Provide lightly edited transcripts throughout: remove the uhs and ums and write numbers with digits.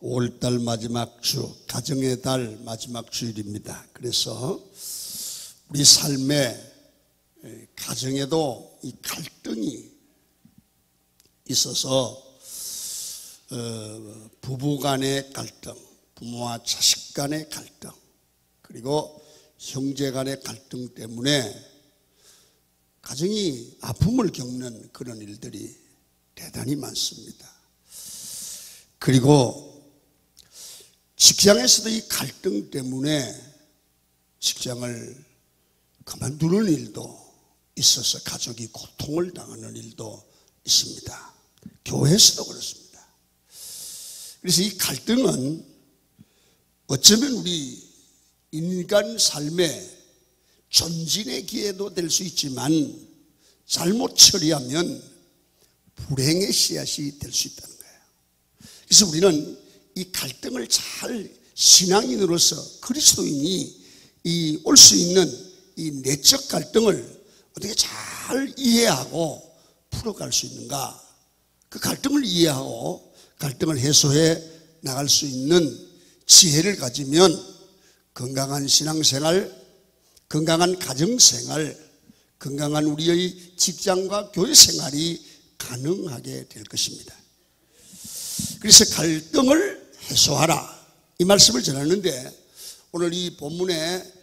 5월달 마지막 주, 가정의 달 마지막 주일입니다. 그래서 우리 삶의 가정에도 이 갈등이 있어서 부부 간의 갈등, 부모와 자식 간의 갈등, 그리고 형제 간의 갈등 때문에 가정이 아픔을 겪는 그런 일들이 대단히 많습니다. 그리고 직장에서도 이 갈등 때문에 직장을 그만두는 일도 있어서 가족이 고통을 당하는 일도 있습니다. 교회에서도 그렇습니다. 그래서 이 갈등은 어쩌면 우리 인간 삶의 전진의 기회도 될 수 있지만 잘못 처리하면 불행의 씨앗이 될 수 있다는 거예요. 그래서 우리는 이 갈등을 잘 신앙인으로서 그리스도인이 올 수 있는 이 내적 갈등을 어떻게 잘 이해하고 풀어갈 수 있는가, 그 갈등을 이해하고 갈등을 해소해 나갈 수 있는 지혜를 가지면 건강한 신앙생활, 건강한 가정생활, 건강한 우리의 직장과 교회생활이 가능하게 될 것입니다. 그래서 갈등을 해소하라, 이 말씀을 전하는데, 오늘 이 본문에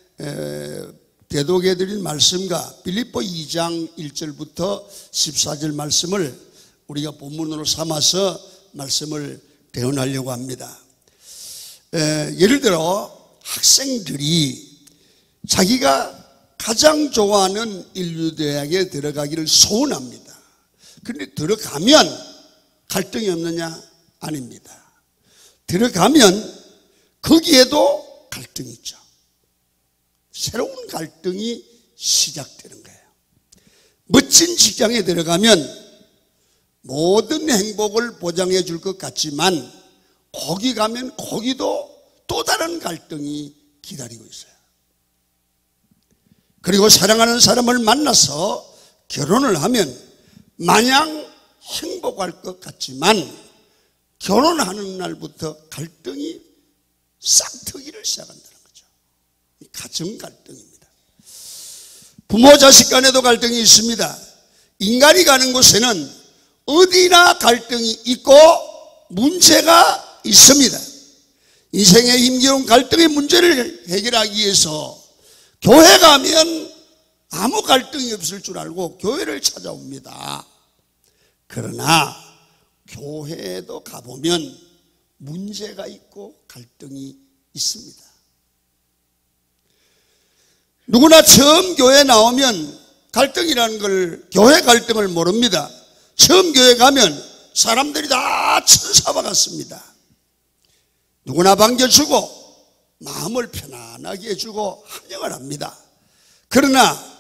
대독해 드린 말씀과 빌립보 2장 1절부터 14절 말씀을 우리가 본문으로 삼아서 말씀을 대언하려고 합니다. 예를 들어 학생들이 자기가 가장 좋아하는 인류대학에 들어가기를 소원합니다. 그런데 들어가면 갈등이 없느냐? 아닙니다. 들어가면 거기에도 갈등이 있죠. 새로운 갈등이 시작되는 거예요. 멋진 직장에 들어가면 모든 행복을 보장해 줄 것 같지만 거기 가면 거기도 또 다른 갈등이 기다리고 있어요. 그리고 사랑하는 사람을 만나서 결혼을 하면 마냥 행복할 것 같지만 결혼하는 날부터 갈등이 싹트기를 시작한다는 거죠. 가정 갈등입니다. 부모 자식 간에도 갈등이 있습니다. 인간이 가는 곳에는 어디나 갈등이 있고 문제가 있습니다. 인생의 힘겨운 갈등의 문제를 해결하기 위해서 교회 가면 아무 갈등이 없을 줄 알고 교회를 찾아옵니다. 그러나 교회에도 가보면 문제가 있고 갈등이 있습니다. 누구나 처음 교회 나오면 갈등이라는 걸, 교회 갈등을 모릅니다. 처음 교회 가면 사람들이 다 천사와 같습니다. 누구나 반겨주고 마음을 편안하게 해주고 환영을 합니다. 그러나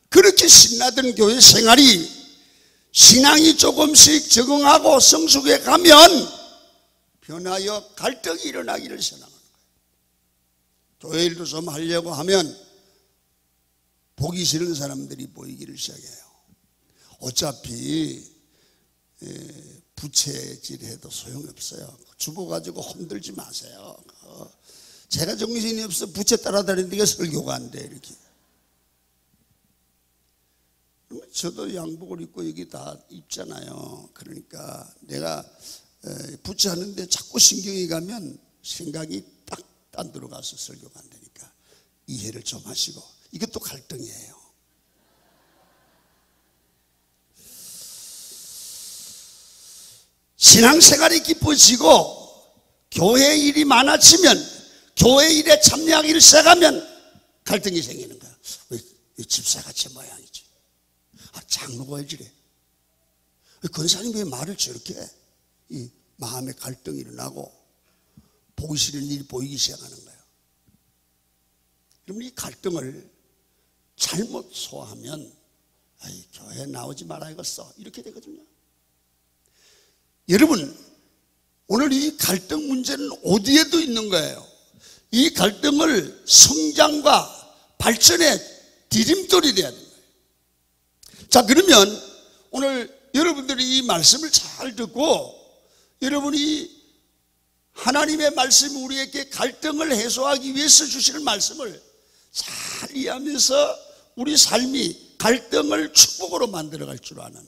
그렇게 신나던 교회 생활이 신앙이 조금씩 적응하고 성숙해 가면 변하여 갈등이 일어나기를 시작하는 거예요. 교회 일도 좀 하려고 하면 보기 싫은 사람들이 보이기를 시작해요. 어차피 부채질해도 소용없어요. 죽어가지고 흔들지 마세요. 제가 정신이 없어 부채 따라다니는 게 설교가 안 돼, 이렇게. 저도 양복을 입고 여기 다 입잖아요. 그러니까 내가 부채하는데 자꾸 신경이 가면 생각이 딱 안 들어가서 설교가 안 되니까 이해를 좀 하시고. 이것도 갈등이에요. 신앙생활이 깊어지고 교회 일이 많아지면, 교회 일에 참여하기를 시작하면 갈등이 생기는 거야. 왜 집사같이 모양이지? 장로가 왜 저래? 권사님 왜 말을 저렇게 해? 이 마음의 갈등이 일어나고 보기 싫은 일이 보이기 시작하는 거예요. 여러분, 이 갈등을 잘못 소화하면 교회 나오지 말아야겠어, 이렇게 되거든요. 여러분, 오늘 이 갈등 문제는 어디에도 있는 거예요. 이 갈등을 성장과 발전의 디딤돌이 돼야 됩니다. 자, 그러면 오늘 여러분들이 이 말씀을 잘 듣고 여러분이 하나님의 말씀이 우리에게 갈등을 해소하기 위해서 주시는 말씀을 잘 이해하면서 우리 삶이 갈등을 축복으로 만들어갈 줄 아는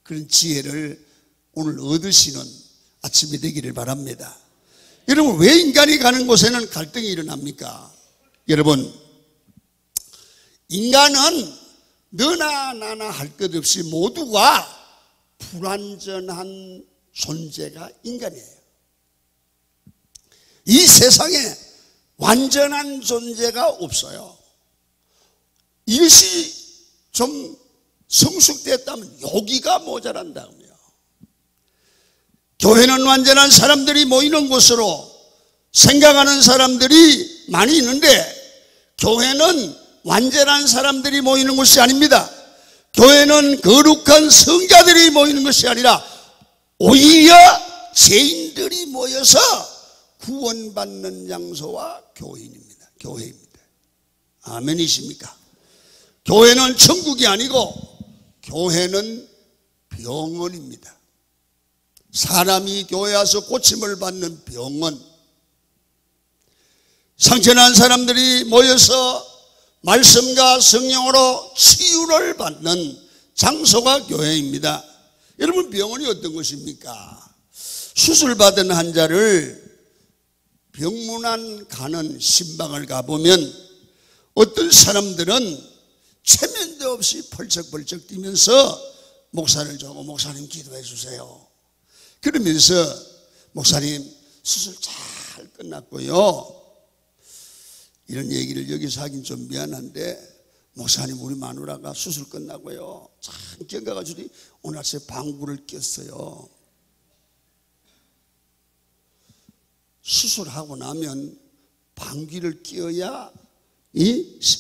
그런 지혜를 오늘 얻으시는 아침이 되기를 바랍니다. 여러분, 왜 인간이 가는 곳에는 갈등이 일어납니까? 여러분, 인간은 너나 나나 할 것 없이 모두가 불완전한 존재가 인간이에요. 이 세상에 완전한 존재가 없어요. 이것이 좀 성숙됐다면 여기가 모자란다고요. 교회는 완전한 사람들이 모이는 곳으로 생각하는 사람들이 많이 있는데, 교회는 완전한 사람들이 모이는 곳이 아닙니다. 교회는 거룩한 성자들이 모이는 것이 아니라 오히려 죄인들이 모여서 구원받는 장소와 교회입니다. 아멘이십니까? 교회는 천국이 아니고 교회는 병원입니다. 사람이 교회 와서 고침을 받는 병원, 상처난 사람들이 모여서 말씀과 성령으로 치유를 받는 장소가 교회입니다. 여러분, 병원이 어떤 것입니까? 수술받은 환자를 병문안 가는 신방을 가보면 어떤 사람들은 체면도 없이 펄쩍펄쩍 뛰면서 목사를 저고, 목사님 기도해 주세요. 그러면서 목사님 수술 잘 끝났고요, 이런 얘기를 여기서 하긴 좀 미안한데, 목사님 우리 마누라가 수술 끝나고요 참 견가가지고 오늘 아침에 방구를 꼈어요. 수술하고 나면 방귀를 뀌어야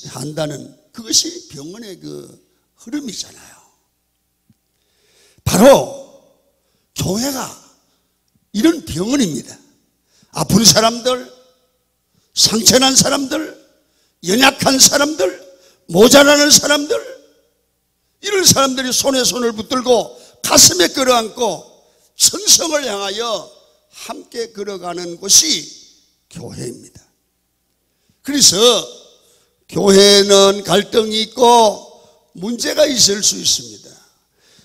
한다는 그것이 병원의 그 흐름이잖아요. 바로 교회가 이런 병원입니다. 아픈 사람들, 상처난 사람들, 연약한 사람들, 모자라는 사람들, 이런 사람들이 손에 손을 붙들고 가슴에 끌어안고 천성을 향하여 함께 걸어가는 곳이 교회입니다. 그래서 교회는 갈등이 있고 문제가 있을 수 있습니다.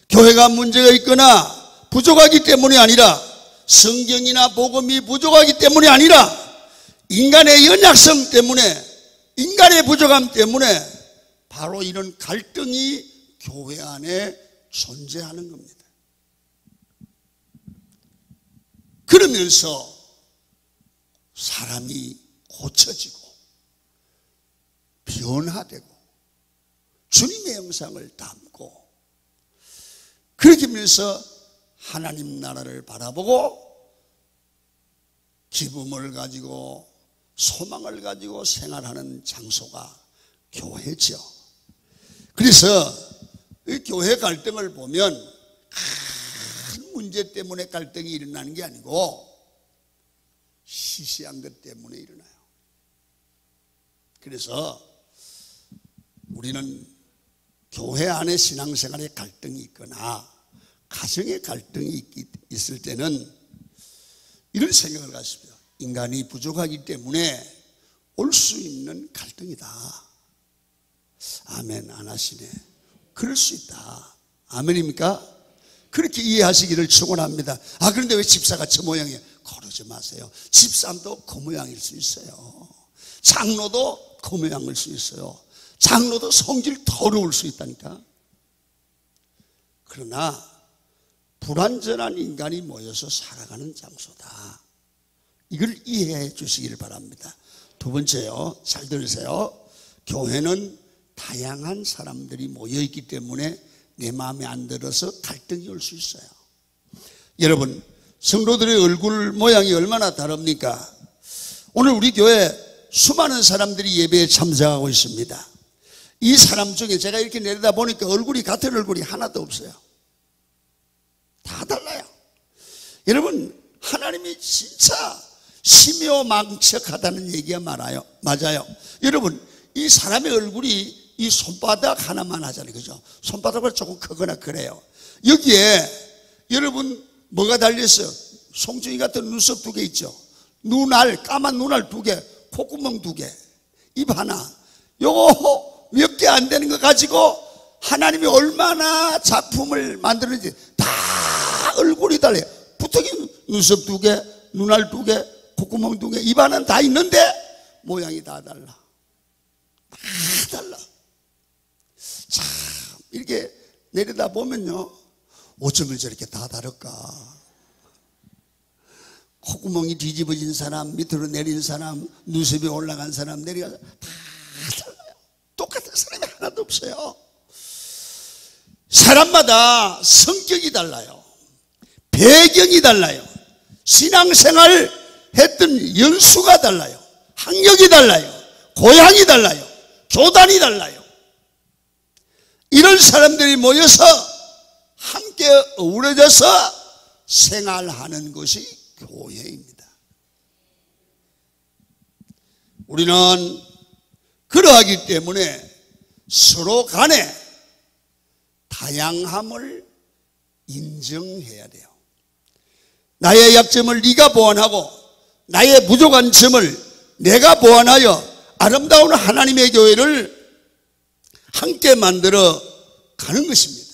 교회가 문제가 있거나 부족하기 때문이 아니라, 성경이나 복음이 부족하기 때문이 아니라, 인간의 연약성 때문에, 인간의 부족함 때문에 바로 이런 갈등이 교회 안에 존재하는 겁니다. 그러면서 사람이 고쳐지고 변화되고 주님의 형상을 담고, 그렇게 하면서 하나님 나라를 바라보고 기쁨을 가지고 소망을 가지고 생활하는 장소가 교회죠. 그래서 이 교회 갈등을 보면 큰 문제 때문에 갈등이 일어나는 게 아니고 시시한 것 때문에 일어나요. 그래서 우리는 교회 안에 신앙생활에 갈등이 있거나 가정에 갈등이 있을 때는 이런 생각을 가십시오. 인간이 부족하기 때문에 올 수 있는 갈등이다. 아멘 안 하시네. 그럴 수 있다. 아멘입니까? 그렇게 이해하시기를 축원합니다. 그런데 왜 집사가 저 모양이에요? 그러지 마세요. 집사도 그 모양일 수 있어요. 장로도 그 모양일 수 있어요. 장로도 성질 더러울 수 있다니까. 그러나 불완전한 인간이 모여서 살아가는 장소다. 이걸 이해해 주시기를 바랍니다. 두 번째요, 잘 들으세요. 교회는 다양한 사람들이 모여있기 때문에 내 마음에 안 들어서 갈등이 올 수 있어요. 여러분, 성도들의 얼굴 모양이 얼마나 다릅니까? 오늘 우리 교회 수많은 사람들이 예배에 참석하고 있습니다. 이 사람 중에 제가 이렇게 내려다보니까 얼굴이 같은 얼굴이 하나도 없어요. 다 달라요. 여러분, 하나님이 진짜 심요망측하다는 얘기가 맞아요. 여러분, 이 사람의 얼굴이 이 손바닥 하나만 하잖아요. 그죠? 손바닥은 조금 크거나 그래요. 여기에 여러분 뭐가 달렸어요? 송중기 같은 눈썹 2개 있죠? 눈알, 까만 눈알 2개, 콧구멍 2개, 입 하나, 요거 몇 개 안 되는 거 가지고 하나님이 얼마나 작품을 만드는지 다 얼굴이 달라요. 부탁이 눈썹 2개, 눈알 2개, 콧구멍 2개, 입 하나는 다 있는데 모양이 다 달라. 다 달라. 참 이렇게 내려다 보면요, 어쩌면 저렇게 다 다를까. 콧구멍이 뒤집어진 사람, 밑으로 내린 사람, 눈썹이 올라간 사람, 내려가서 다 달라요. 똑같은 사람이 하나도 없어요. 사람마다 성격이 달라요. 배경이 달라요. 신앙생활 했던 연수가 달라요. 학력이 달라요. 고향이 달라요. 교단이 달라요. 이런 사람들이 모여서 함께 어우러져서 생활하는 것이 교회입니다. 우리는 그러하기 때문에 서로 간에 다양함을 인정해야 돼요. 나의 약점을 네가 보완하고 나의 부족한 점을 내가 보완하여 아름다운 하나님의 교회를 함께 만들어 가는 것입니다.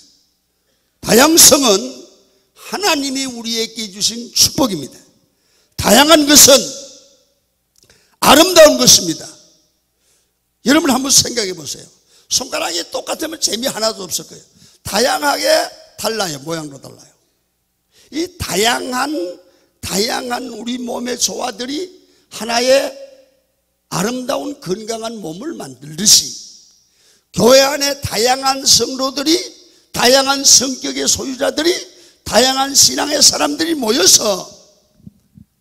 다양성은 하나님이 우리에게 주신 축복입니다. 다양한 것은 아름다운 것입니다. 여러분 한번 생각해 보세요. 손가락이 똑같으면 재미 하나도 없을 거예요. 다양하게 달라요. 모양도 달라요. 이 다양한 우리 몸의 조화들이 하나의 아름다운 건강한 몸을 만들듯이 교회 안에 다양한 성도들이, 다양한 성격의 소유자들이, 다양한 신앙의 사람들이 모여서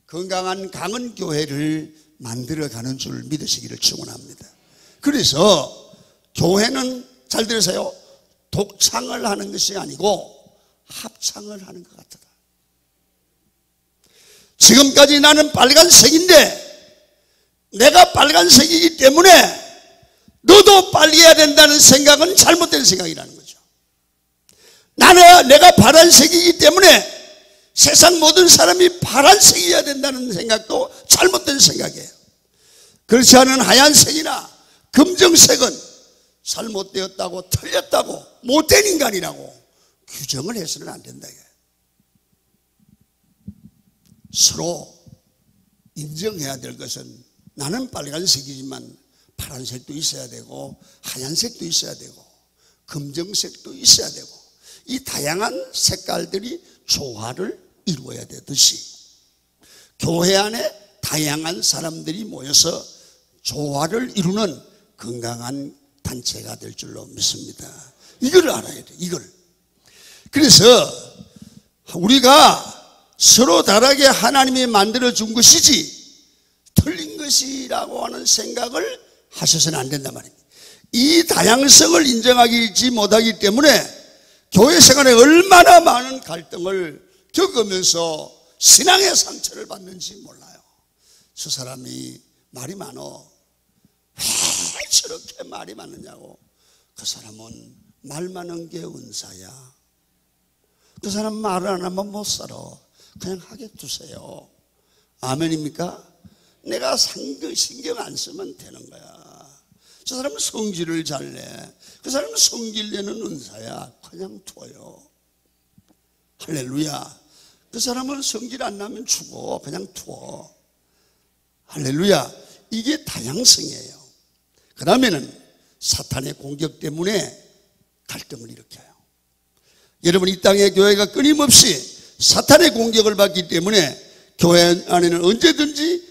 건강한 강은 교회를 만들어가는 줄 믿으시기를 축원합니다. 그래서 교회는 잘 들으세요. 독창을 하는 것이 아니고 합창을 하는 것 같다. 지금까지 나는 빨간색인데 내가 빨간색이기 때문에 너도 빨리 해야 된다는 생각은 잘못된 생각이라는 거죠. 내가 파란색이기 때문에 세상 모든 사람이 파란색이어야 된다는 생각도 잘못된 생각이에요. 그렇지 않은 하얀색이나 검정색은 잘못되었다고, 틀렸다고, 못된 인간이라고 규정을 해서는 안 된다. 서로 인정해야 될 것은 나는 빨간색이지만 파란색도 있어야 되고 하얀색도 있어야 되고 검정색도 있어야 되고 이 다양한 색깔들이 조화를 이루어야 되듯이 교회 안에 다양한 사람들이 모여서 조화를 이루는 건강한 단체가 될 줄로 믿습니다. 이걸 알아야 돼. 이걸. 그래서 우리가 서로 다르게 하나님이 만들어준 것이지 틀린 것이라고 하는 생각을 하셔서는 안 된단 말입니다. 이 다양성을 인정하지 못하기 때문에 교회 생활에 얼마나 많은 갈등을 겪으면서 신앙의 상처를 받는지 몰라요. 저 사람이 말이 많어. 왜 저렇게 말이 많느냐고. 그 사람은 말 많은 게 은사야. 그 사람 말을 안 하면 못 살아. 그냥 하게 두세요. 아멘입니까? 내가 신경 안 쓰면 되는 거야. 저 사람은 성질을 잘 내. 그 사람은 성질 내는 은사야. 그냥 둬요. 할렐루야. 그 사람은 성질 안 나면 죽어. 그냥 둬. 할렐루야. 이게 다양성이에요. 그 다음에는 사탄의 공격 때문에 갈등을 일으켜요. 여러분, 이 땅의 교회가 끊임없이 사탄의 공격을 받기 때문에 교회 안에는 언제든지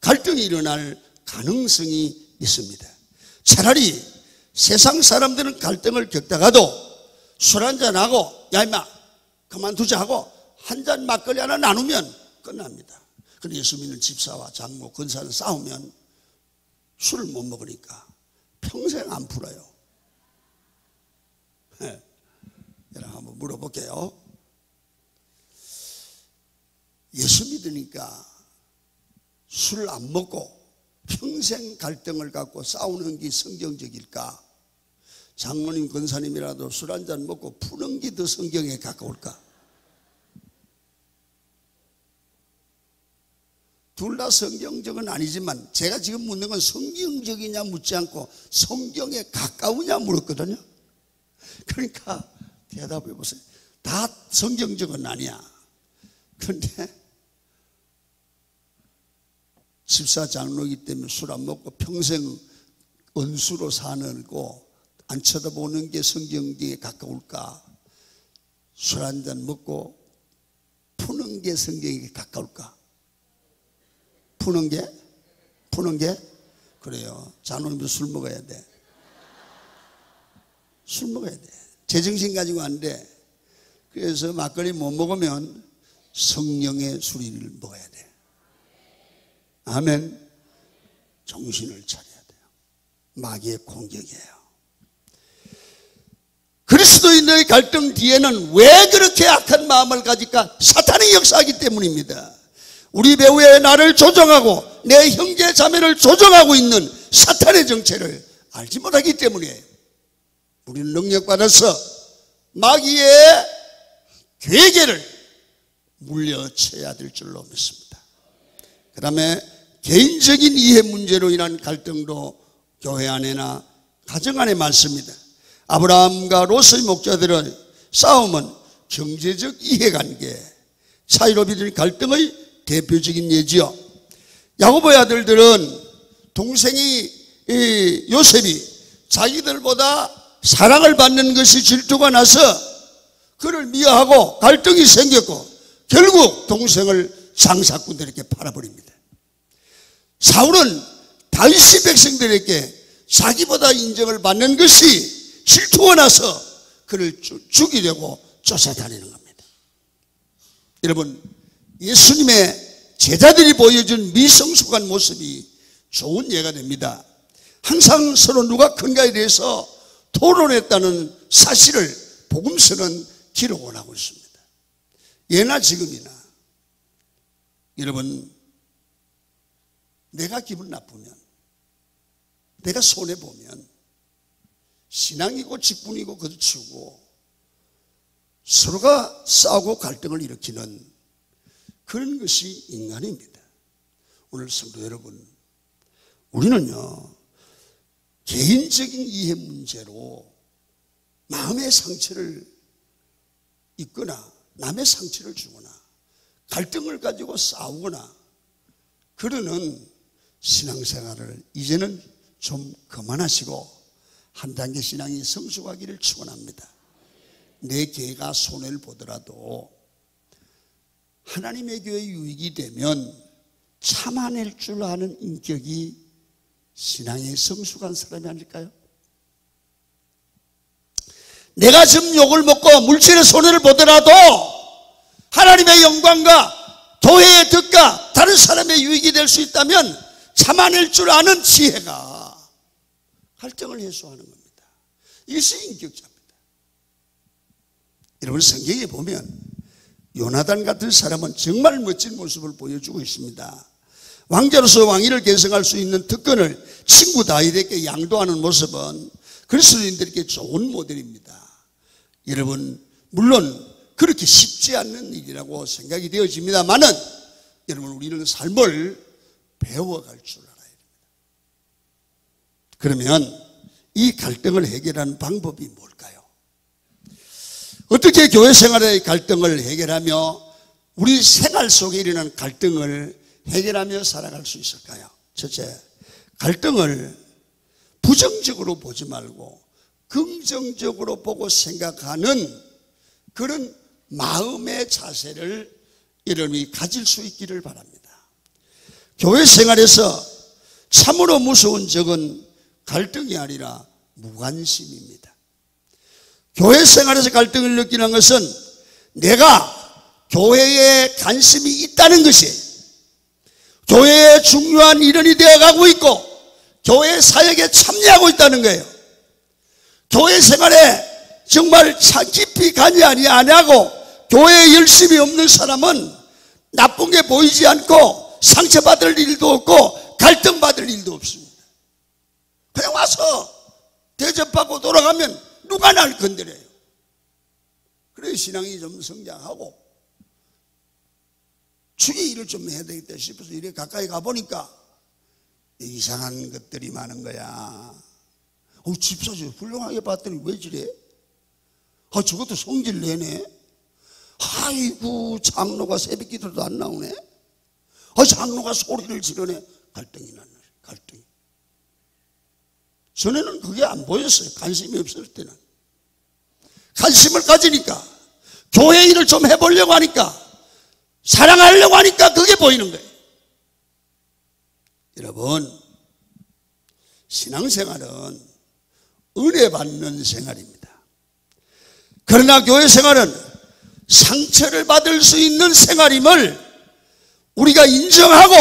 갈등이 일어날 가능성이 있습니다. 차라리 세상 사람들은 갈등을 겪다가도 술 한잔하고 야 임마 그만두자 하고 한 잔 막걸리 하나 나누면 끝납니다. 그런데 예수 믿는 집사와 장모, 권사는 싸우면 술을 못 먹으니까 평생 안 풀어요. 여러분 한번 물어볼게요. 예수 믿으니까 술 안 먹고 평생 갈등을 갖고 싸우는 게 성경적일까? 장모님, 권사님이라도 술 한잔 먹고 푸는 게 더 성경에 가까울까? 둘 다 성경적은 아니지만 제가 지금 묻는 건 성경적이냐 묻지 않고 성경에 가까우냐 물었거든요. 그러니까 대답해 보세요. 다 성경적은 아니야. 그런데 집사 장로이기 때문에 술 안 먹고 평생 은수로 사는고 안 쳐다보는 게 성경에 가까울까? 술 한 잔 먹고 푸는 게 성경에 가까울까? 푸는 게? 그래요. 장로님도 술 먹어야 돼. 술 먹어야 돼. 제정신 가지고 안 돼. 그래서 막걸리 못 먹으면 성령의 술을 먹어야 돼. 아멘. 정신을 차려야 돼요. 마귀의 공격이에요. 그리스도인의 갈등 뒤에는 왜 그렇게 악한 마음을 가질까? 사탄이 역사하기 때문입니다. 우리 배우의 나를 조종하고 내 형제 자매를 조종하고 있는 사탄의 정체를 알지 못하기 때문에 우리는 능력받아서 마귀의 괴계를 물려쳐야 될 줄로 믿습니다. 그 다음에 개인적인 이해 문제로 인한 갈등도 교회 안에나 가정 안에 많습니다. 아브라함과 롯의 목자들의 싸움은 경제적 이해관계, 차이로 빚은 갈등의 대표적인 예지요. 야고보의 아들들은 동생이 요셉이 자기들보다 사랑을 받는 것이 질투가 나서 그를 미워하고 갈등이 생겼고 결국 동생을 장사꾼들에게 팔아버립니다. 사울은 다윗의 백성들에게 자기보다 인정을 받는 것이 질투가 나서 그를 죽이려고 쫓아다니는 겁니다. 여러분, 예수님의 제자들이 보여준 미성숙한 모습이 좋은 예가 됩니다. 항상 서로 누가 큰가에 대해서 토론했다는 사실을 복음서는 기록을 하고 있습니다. 예나 지금이나 여러분, 내가 기분 나쁘면, 내가 손해보면 신앙이고 직분이고 그치우고 서로가 싸우고 갈등을 일으키는 그런 것이 인간입니다. 오늘 성도 여러분, 우리는요 개인적인 이해 문제로 마음의 상처를 입거나 남의 상처를 주거나 갈등을 가지고 싸우거나 그러는 신앙생활을 이제는 좀 그만하시고 한 단계 신앙이 성숙하기를 축원합니다. 내 개가 손해를 보더라도 하나님의 교회에 유익이 되면 참아낼 줄 아는 인격이 신앙에 성숙한 사람이 아닐까요? 내가 지금 욕을 먹고 물질의 손해를 보더라도 하나님의 영광과 교회의 덕과 다른 사람의 유익이 될 수 있다면 참아낼 줄 아는 지혜가 갈등을 해소하는 겁니다. 이것이 인격자입니다. 여러분, 성경에 보면 요나단 같은 사람은 정말 멋진 모습을 보여주고 있습니다. 왕자로서 왕위를 계승할 수 있는 특권을 친구 다윗에게 양도하는 모습은 그리스도인들에게 좋은 모델입니다. 여러분, 물론 그렇게 쉽지 않는 일이라고 생각이 되어집니다만은 여러분, 우리는 삶을 배워갈 줄 알아야 됩니다. 그러면 이 갈등을 해결하는 방법이 뭘까요? 어떻게 교회 생활의 갈등을 해결하며 우리 생활 속에 일어나는 갈등을 해결하며 살아갈 수 있을까요? 첫째, 갈등을 부정적으로 보지 말고 긍정적으로 보고 생각하는 그런 마음의 자세를 여러분이 가질 수 있기를 바랍니다. 교회 생활에서 참으로 무서운 적은 갈등이 아니라 무관심입니다. 교회 생활에서 갈등을 느끼는 것은 내가 교회에 관심이 있다는 것이 교회의 중요한 일원이 되어가고 있고 교회 사역에 참여하고 있다는 거예요. 교회 생활에 정말 깊이 관여 안 하고 교회에 열심히 없는 사람은 나쁜 게 보이지 않고 상처받을 일도 없고 갈등받을 일도 없습니다. 그냥 와서 대접받고 돌아가면 누가 날 건드려요. 그래서 신앙이 좀 성장하고 주의 일을 좀 해야 되겠다 싶어서 이래 가까이 가보니까 이상한 것들이 많은 거야. 집사 저 훌륭하게 봤더니 왜 저래? 저것도 성질 내네. 아이고 장로가 새벽 기도도 안 나오네. 장로가 소리를 지르네. 갈등이 나는 갈등이. 전에는 그게 안 보였어요. 관심이 없을 때는. 관심을 가지니까 교회 일을 좀 해보려고 하니까 사랑하려고 하니까 그게 보이는 거예요. 여러분, 신앙생활은 은혜 받는 생활입니다. 그러나 교회 생활은 상처를 받을 수 있는 생활임을 우리가 인정하고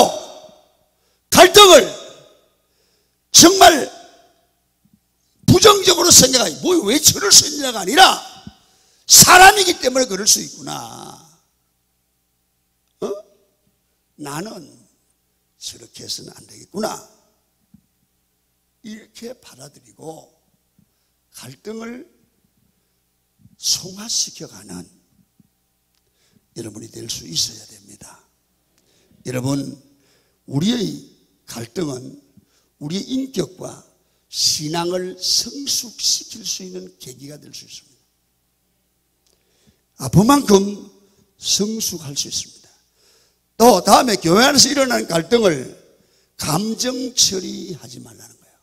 갈등을 정말 부정적으로 생각하지, 왜 저럴 수 있냐가 아니라 사람이기 때문에 그럴 수 있구나. 나는 저렇게 해서는 안 되겠구나. 이렇게 받아들이고 갈등을 성화시켜가는 여러분이 될 수 있어야 됩니다. 여러분, 우리의 갈등은 우리의 인격과 신앙을 성숙시킬 수 있는 계기가 될 수 있습니다. 아픔만큼 성숙할 수 있습니다. 또 다음에 교회 안에서 일어나는 갈등을 감정 처리하지 말라는 거예요.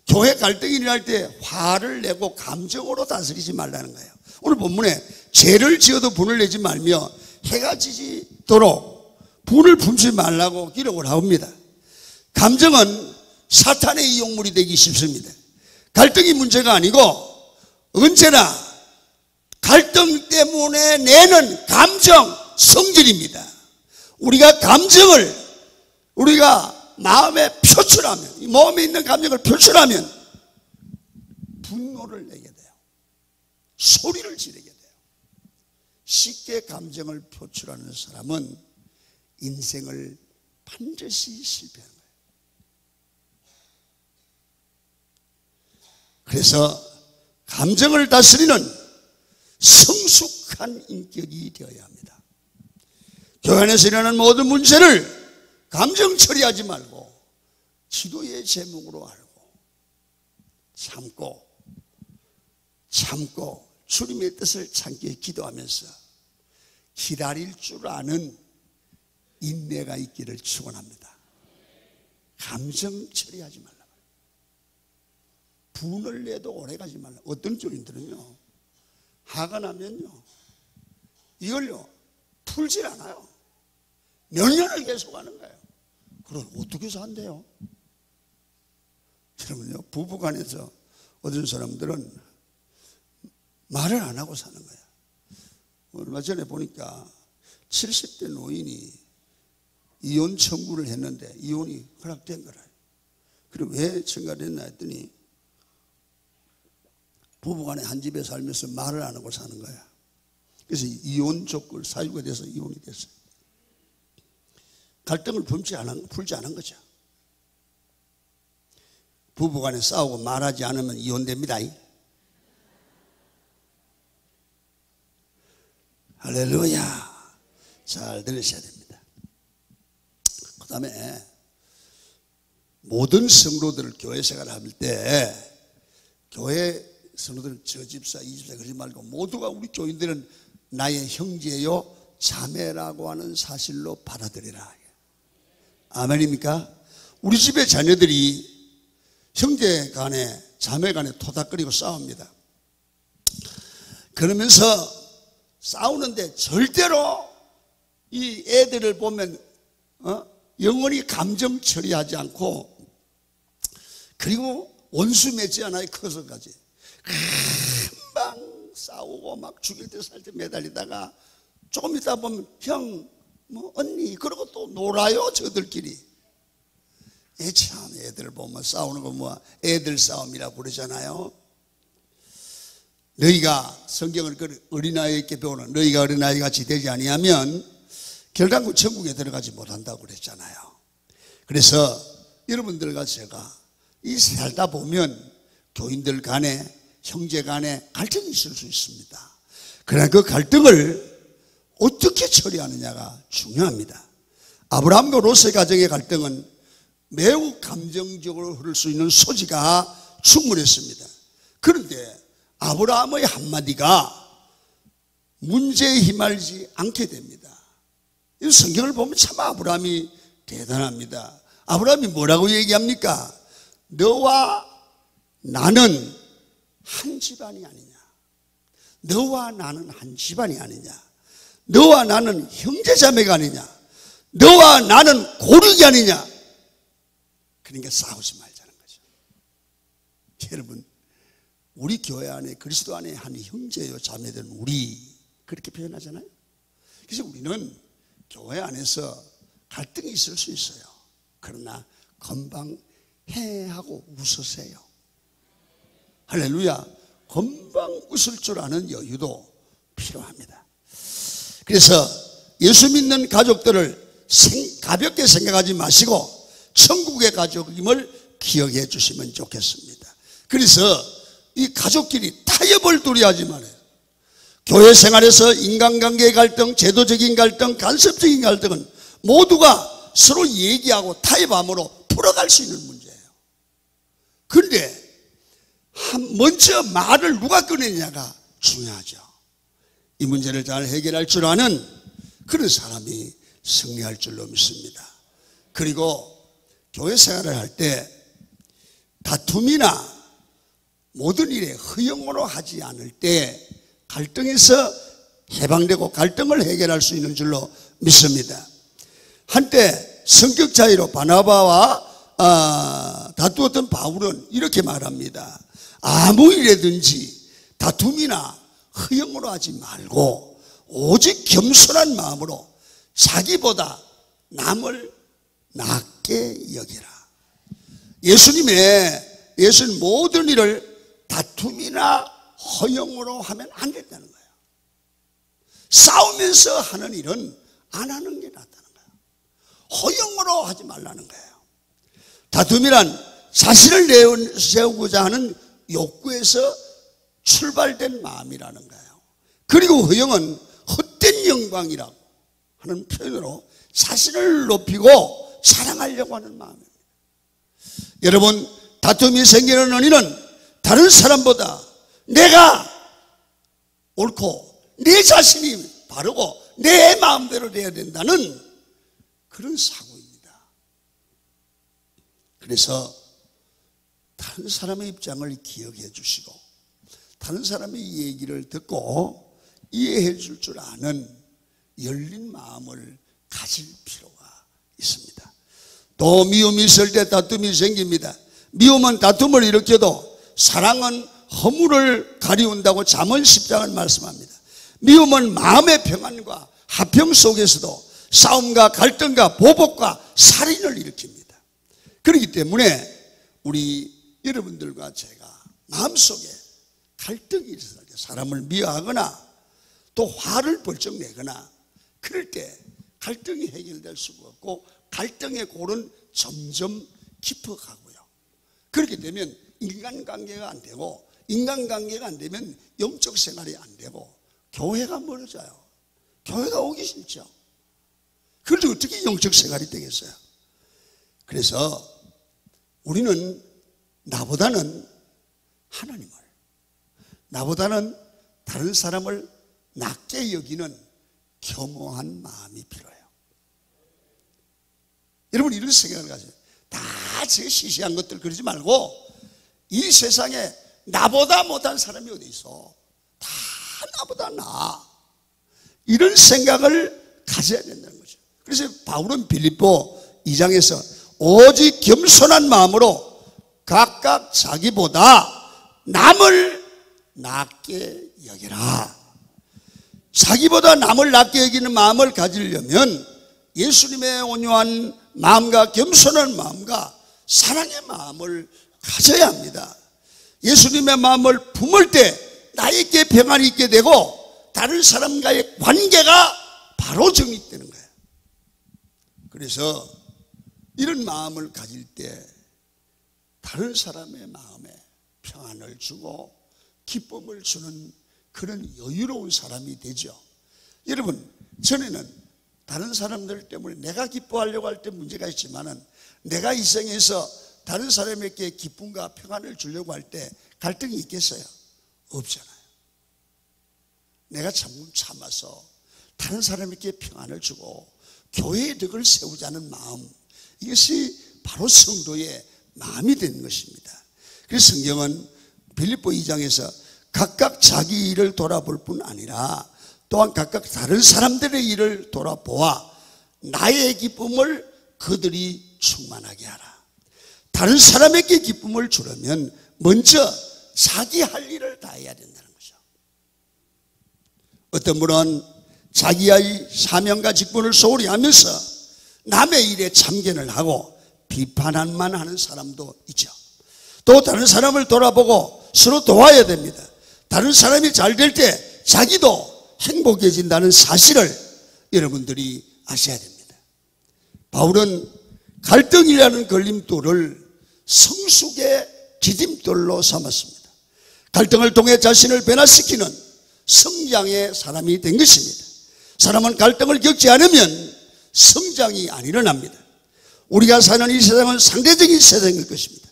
교회 갈등이 일어날 때 화를 내고 감정으로 다스리지 말라는 거예요. 오늘 본문에 죄를 지어도 분을 내지 말며 해가 지도록 분을 품지 말라고 기록을 합니다. 감정은 사탄의 이용물이 되기 쉽습니다. 갈등이 문제가 아니고 언제나 갈등 때문에 내는 감정, 성질입니다. 우리가 감정을 우리가 마음에 표출하면, 몸에 있는 감정을 표출하면 분노를 내게 돼요. 소리를 지르게 돼요. 쉽게 감정을 표출하는 사람은 인생을 반드시 실패하는 거예요. 그래서 감정을 다스리는 성숙한 인격이 되어야 합니다. 교회 안에서 일어나는 모든 문제를 감정 처리하지 말고 기도의 제목으로 알고 참고 주님의 뜻을 참게 기도하면서 기다릴 줄 아는 인내가 있기를 축원합니다. 감정 처리하지 말라. 분을 내도 오래 가지 말라. 어떤 쪽인들은요, 화가 나면요, 이걸요 풀질 않아요. 몇 년을 계속 하는 거예요. 그럼 어떻게 해서 한대요? 여러분요, 부부간에서 어떤 사람들은 말을 안 하고 사는 거예요. 얼마 전에 보니까 70대 노인이 이혼 청구를 했는데 이혼이 허락된 거라요. 그리고 왜 청구를 했나 했더니 부부간에 한 집에 살면서 말을 안 하고 사는 거야. 그래서 이혼 조건 사유가 돼서 이혼이 됐어요. 갈등을 풀지 않은 거죠. 부부간에 싸우고 말하지 않으면 이혼됩니다. 할렐루야. 잘 들으셔야 됩니다. 그 다음에 모든 성도들을 교회 생활을 할 때 교회 성도들은 저 집사 이 집사 그러지 말고 모두가 우리 교인들은 나의 형제요 자매라고 하는 사실로 받아들이라. 아멘입니까? 우리 집의 자녀들이 형제 간에 자매 간에 토닥거리고 싸웁니다. 그러면서 싸우는데 절대로 이 애들을 보면 영원히 감정 처리하지 않고, 그리고 원수 맺지 않아요. 커서까지 금방 싸우고 막 죽일 때 살 때 매달리다가 조금 있다 보면 형, 뭐 언니 그러고 또 놀아요. 저들끼리. 참 애들 보면 싸우는 거 뭐 애들 싸움이라 부르잖아요. 너희가 성경을 어린아이에게 배우는 너희가 어린아이 같이 되지 아니하면 결국 천국에 들어가지 못한다고 그랬잖아요. 그래서 여러분들과 제가 이 살다 보면 교인들 간에 형제 간에 갈등이 있을 수 있습니다. 그러나 그 갈등을 어떻게 처리하느냐가 중요합니다. 아브라함과 롯의 가정의 갈등은 매우 감정적으로 흐를 수 있는 소지가 충분했습니다. 그런데 아브라함의 한마디가 문제에 휘말리지 않게 됩니다. 이 성경을 보면 참 아브라함이 대단합니다. 아브라함이 뭐라고 얘기합니까? 너와 나는 한 집안이 아니냐. 너와 나는 한 집안이 아니냐. 너와 나는 형제자매가 아니냐. 너와 나는 고륙이 아니냐. 그러니까 싸우지 말자는 거죠. 여러분, 우리 교회 안에 그리스도 안에 한 형제요 자매들은 우리 그렇게 표현하잖아요. 그래서 우리는 교회 안에서 갈등이 있을 수 있어요. 그러나 금방 해하고 웃으세요. 할렐루야. 금방 웃을 줄 아는 여유도 필요합니다. 그래서 예수 믿는 가족들을 가볍게 생각하지 마시고 천국의 가족임을 기억해 주시면 좋겠습니다. 그래서 이 가족끼리 타협을 두려워하지 말아요. 교회 생활에서 인간관계의 갈등, 제도적인 갈등, 간섭적인 갈등은 모두가 서로 얘기하고 타협함으로 풀어갈 수 있는 문제예요. 그런데 먼저 말을 누가 꺼내느냐가 중요하죠. 이 문제를 잘 해결할 줄 아는 그런 사람이 승리할 줄로 믿습니다. 그리고 교회 생활을 할 때 다툼이나 모든 일에 허용으로 하지 않을 때 갈등에서 해방되고 갈등을 해결할 수 있는 줄로 믿습니다. 한때 성격 차이로 바나바와 다투었던 바울은 이렇게 말합니다. 아무 일에든지 다툼이나 허용으로 하지 말고 오직 겸손한 마음으로 자기보다 남을 낮게 여기라. 예수님 모든 일을 다툼이나 허용으로 하면 안 된다는 거예요. 싸우면서 하는 일은 안 하는 게 낫다는 거예요. 허용으로 하지 말라는 거예요. 다툼이란 자신을 내세우고자 하는 욕구에서 출발된 마음이라는 거예요. 그리고 허용은 헛된 영광이라고 하는 표현으로 자신을 높이고 자랑하려고 하는 마음입니다. 여러분, 다툼이 생기는 원인은 다른 사람보다 내가 옳고 내 자신이 바르고 내 마음대로 돼야 된다는 그런 사고입니다. 그래서 다른 사람의 입장을 기억해 주시고 다른 사람의 얘기를 듣고 이해해 줄 줄 아는 열린 마음을 가질 필요가 있습니다. 또 미움이 있을 때 다툼이 생깁니다. 미움은 다툼을 일으켜도 사랑은 허물을 가리운다고 잠언 10장은 말씀합니다. 미움은 마음의 평안과 화평 속에서도 싸움과 갈등과 보복과 살인을 일으킵니다. 그렇기 때문에 우리 여러분들과 제가 마음속에 갈등이 있을 때 사람을 미워하거나 또 화를 벌쩍 내거나 그럴 때 갈등이 해결될 수가 없고 갈등의 골은 점점 깊어가고요. 그렇게 되면 인간관계가 안 되고 인간관계가 안 되면 영적 생활이 안 되고 교회가 멀어져요. 교회가 오기 싫죠. 그런데 어떻게 영적 생활이 되겠어요? 그래서 우리는 나보다는 하나님을, 나보다는 다른 사람을 낮게 여기는 겸허한 마음이 필요해요. 여러분, 이런 생각을 가져요. 다 제 시시한 것들 그러지 말고 이 세상에 나보다 못한 사람이 어디 있어? 다 나보다 나아. 이런 생각을 가져야 된다는 거죠. 그래서 바울은 빌립보 2장에서 오직 겸손한 마음으로 각각 자기보다 남을 낮게 여기라. 자기보다 남을 낮게 여기는 마음을 가지려면 예수님의 온유한 마음과 겸손한 마음과 사랑의 마음을 가져야 합니다. 예수님의 마음을 품을 때 나에게 평안이 있게 되고 다른 사람과의 관계가 바로 정립되는 거예요. 그래서 이런 마음을 가질 때 다른 사람의 마음에 평안을 주고 기쁨을 주는 그런 여유로운 사람이 되죠. 여러분, 전에는 다른 사람들 때문에 내가 기뻐하려고 할 때 문제가 있지만은 내가 이 생에서 다른 사람에게 기쁨과 평안을 주려고 할 때 갈등이 있겠어요? 없잖아요. 내가 참아서 다른 사람에게 평안을 주고 교회의 덕을 세우자는 마음, 이것이 바로 성도의 마음이 되는 것입니다. 그래서 성경은 빌립보 2장에서 각각 자기 일을 돌아볼 뿐 아니라 또한 각각 다른 사람들의 일을 돌아보아 나의 기쁨을 그들이 충만하게 하라. 다른 사람에게 기쁨을 주려면 먼저 자기 할 일을 다 해야 된다는 거죠. 어떤 분은 자기의 사명과 직분을 소홀히 하면서 남의 일에 참견을 하고 비판만 하는 사람도 있죠. 또 다른 사람을 돌아보고 서로 도와야 됩니다. 다른 사람이 잘 될 때 자기도 행복해진다는 사실을 여러분들이 아셔야 됩니다. 바울은 갈등이라는 걸림돌을 성숙의 디딤돌로 삼았습니다. 갈등을 통해 자신을 변화시키는 성장의 사람이 된 것입니다. 사람은 갈등을 겪지 않으면 성장이 안 일어납니다. 우리가 사는 이 세상은 상대적인 세상일 것입니다.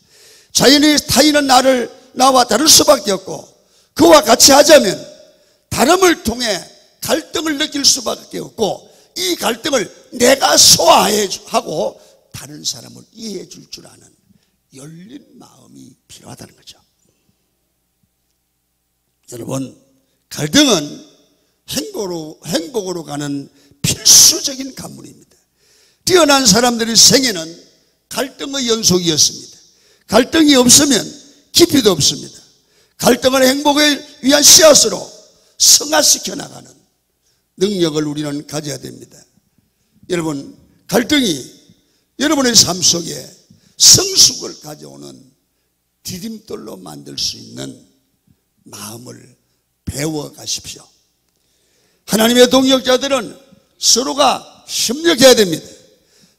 자연의 타인은 나와 다를 수밖에 없고 그와 같이 하자면 다름을 통해 갈등을 느낄 수밖에 없고 이 갈등을 내가 소화하고 다른 사람을 이해해 줄 줄 아는 열린 마음이 필요하다는 거죠. 여러분, 갈등은 행복으로 가는 필수적인 관문입니다. 뛰어난 사람들의 생애는 갈등의 연속이었습니다. 갈등이 없으면 깊이도 없습니다. 갈등을 행복을 위한 씨앗으로 성화시켜 나가는 능력을 우리는 가져야 됩니다. 여러분, 갈등이 여러분의 삶 속에 성숙을 가져오는 디딤돌로 만들 수 있는 마음을 배워 가십시오. 하나님의 동역자들은 서로가 협력해야 됩니다.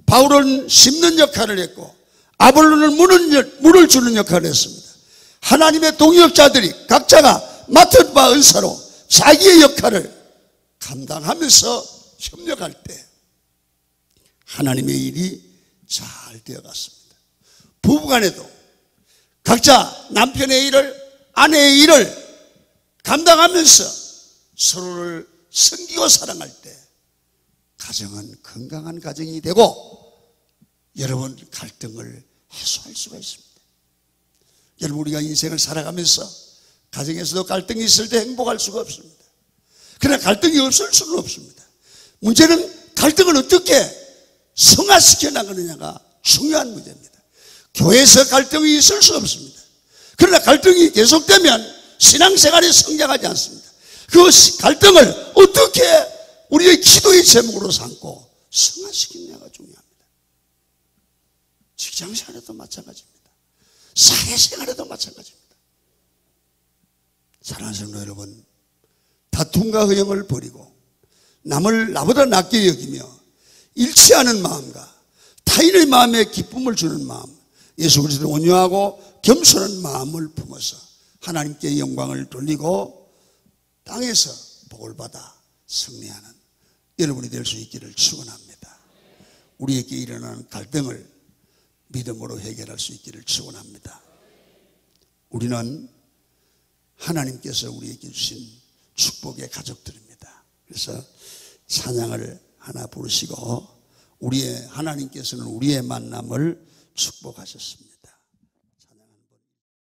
바울은 심는 역할을 했고 아볼로는 물을 주는 역할을 했습니다. 하나님의 동역자들이 각자가 맡은 바 은사로 자기의 역할을 감당하면서 협력할 때 하나님의 일이 잘 되어갔습니다. 부부간에도 각자 남편의 일을, 아내의 일을 감당하면서 서로를 섬기고 사랑할 때 가정은 건강한 가정이 되고 여러분 갈등을 해소할 수가 있습니다. 여러분, 우리가 인생을 살아가면서 가정에서도 갈등이 있을 때 행복할 수가 없습니다. 그러나 갈등이 없을 수는 없습니다. 문제는 갈등을 어떻게 성화시켜 나가느냐가 중요한 문제입니다. 교회에서 갈등이 있을 수 없습니다. 그러나 갈등이 계속되면 신앙생활이 성장하지 않습니다. 그 갈등을 어떻게 우리의 기도의 제목으로 삼고 성화시키느냐가 중요합니다. 직장생활에도 마찬가지입니다. 사회생활에도 마찬가지입니다. 사랑하는 성도 여러분, 다툼과 허영을 버리고 남을 나보다 낮게 여기며 잃지 않은 마음과 타인의 마음에 기쁨을 주는 마음, 예수 그리스도의 온유하고 겸손한 마음을 품어서 하나님께 영광을 돌리고 땅에서 복을 받아 승리하는 여러분이 될 수 있기를 축원합니다. 우리에게 일어나는 갈등을 믿음으로 해결할 수 있기를 축원합니다. 우리는 하나님께서 우리에게 주신 축복의 가족들입니다. 그래서 찬양을 하나 부르시고 하나님께서는 우리의 만남을 축복하셨습니다.